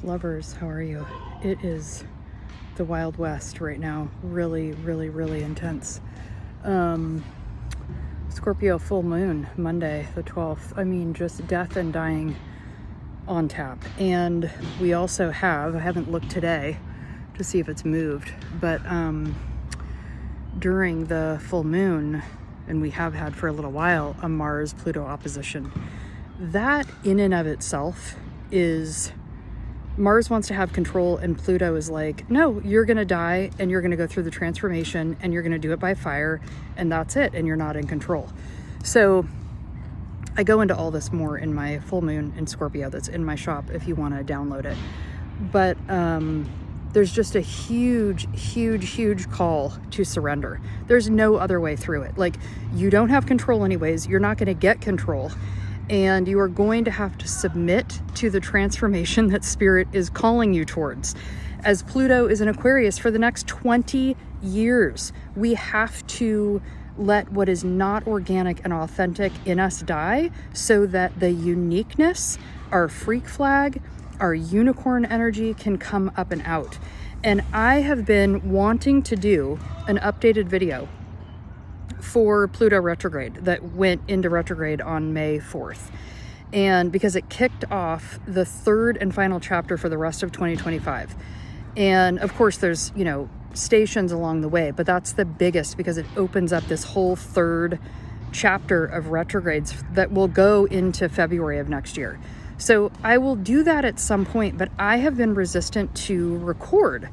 Lovers, how are you? It is the Wild West right now. Really, really, really intense. Scorpio full moon, Monday the 12th. I mean, just death and dying on tap. And we also have, I haven't looked today to see if it's moved, but during the full moon, and we have had for a little while, a Mars-Pluto opposition. That in and of itself is... Mars wants to have control and Pluto is like, no, you're going to die and you're going to go through the transformation and you're going to do it by fire and that's it, and you're not in control. So I go into all this more in my full moon in Scorpio that's in my shop if you want to download it. But there's just a huge, huge, huge call to surrender. There's no other way through it. Like, you don't have control anyways. You're not going to get control. And you are going to have to submit to the transformation that Spirit is calling you towards. As Pluto is in Aquarius for the next 20 years, we have to let what is not organic and authentic in us die so that the uniqueness, our freak flag, our unicorn energy can come up and out. And I have been wanting to do an updated video for Pluto retrograde that went into retrograde on May 4th. And because it kicked off the third and final chapter for the rest of 2025. And of course there's, stations along the way, but that's the biggest because it opens up this whole third chapter of retrogrades that will go into February of next year. So I will do that at some point, but I have been resistant to record.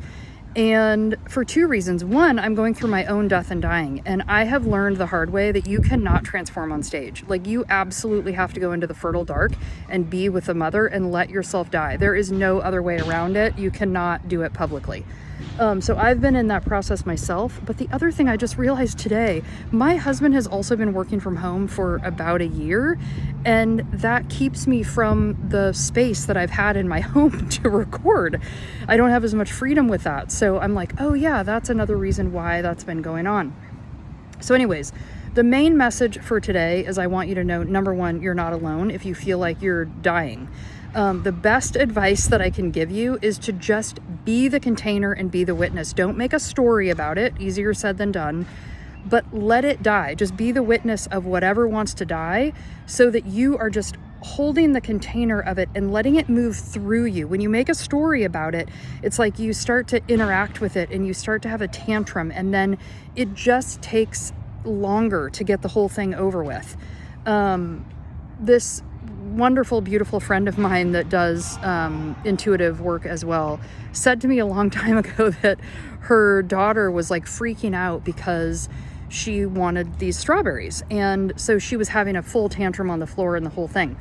And for two reasons. One, I'm going through my own death and dying, and I have learned the hard way that you cannot transform on stage. Like, you absolutely have to go into the fertile dark and be with the mother and let yourself die. There is no other way around it. You cannot do it publicly. So I've been in that process myself. But the other thing I just realized today, my husband has also been working from home for about a year, and that keeps me from the space that I've had in my home to record. I don't have as much freedom with that. So I'm like, oh yeah, that's another reason why that's been going on. So anyways, the main message for today is I want you to know, number one, you're not alone if you feel like you're dying. The best advice that I can give you is to just be the container and be the witness. Don't make a story about it. Easier said than done. But let it die. Just be the witness of whatever wants to die so that you are just holding the container of it and letting it move through you. When you make a story about it, it's like you start to interact with it and you start to have a tantrum, and then it just takes longer to get the whole thing over with. This wonderful, beautiful friend of mine that does intuitive work as well said to me a long time ago that her daughter was like freaking out because she wanted these strawberries, and so she was having a full tantrum on the floor and the whole thing.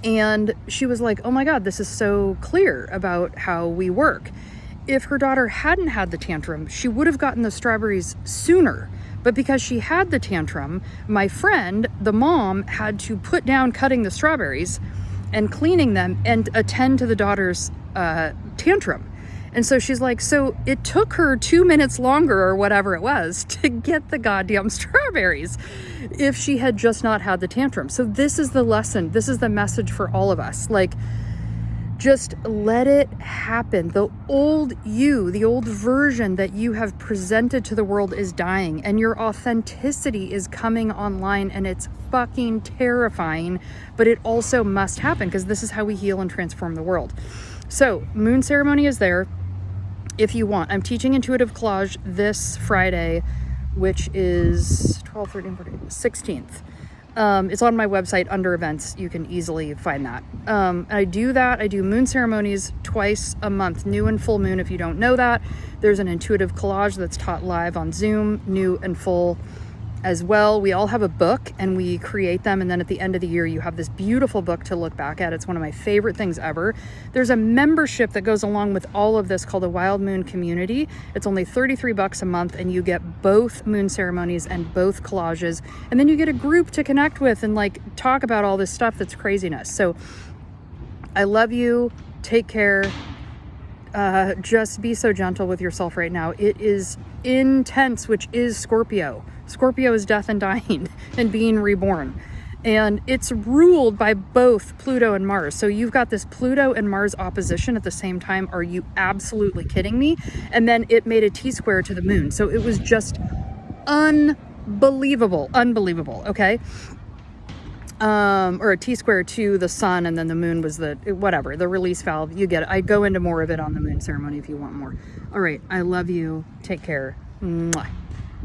And she was like, oh my God, this is so clear about how we work. If her daughter hadn't had the tantrum, she would have gotten the strawberries sooner. But because she had the tantrum, my friend, the mom, had to put down cutting the strawberries and cleaning them and attend to the daughter's tantrum. And so she's like, so it took her 2 minutes longer or whatever it was to get the goddamn strawberries if she had just not had the tantrum. So this is the lesson. This is the message for all of us. Like, just let it happen. The old you, the old version that you have presented to the world is dying, and your authenticity is coming online, and it's fucking terrifying, but it also must happen because this is how we heal and transform the world. So moon ceremony is there if you want. I'm teaching intuitive collage this Friday, which is 12, 13, 14, 16th. It's on my website under events. You can easily find that. I do that. I do moon ceremonies twice a month, new and full moon. If you don't know that, there's an intuitive collage that's taught live on Zoom, new and full as well. We all have a book and we create them. And then at the end of the year, you have this beautiful book to look back at. It's one of my favorite things ever. There's a membership that goes along with all of this called the Wild Moon Community. It's only $33 a month, and you get both moon ceremonies and both collages. And then you get a group to connect with and like talk about all this stuff that's craziness. So I love you. Take care. Just be so gentle with yourself right now. It is intense, which is Scorpio. Scorpio is death and dying and being reborn. And it's ruled by both Pluto and Mars. So you've got this Pluto and Mars opposition at the same time. Are you absolutely kidding me? And then it made a T-square to the moon. So it was just unbelievable, okay? Or a T-square to the sun, and then the moon was the release valve. You get it. I go into more of it on the moon ceremony if you want more. All right, I love you. Take care. Mwah.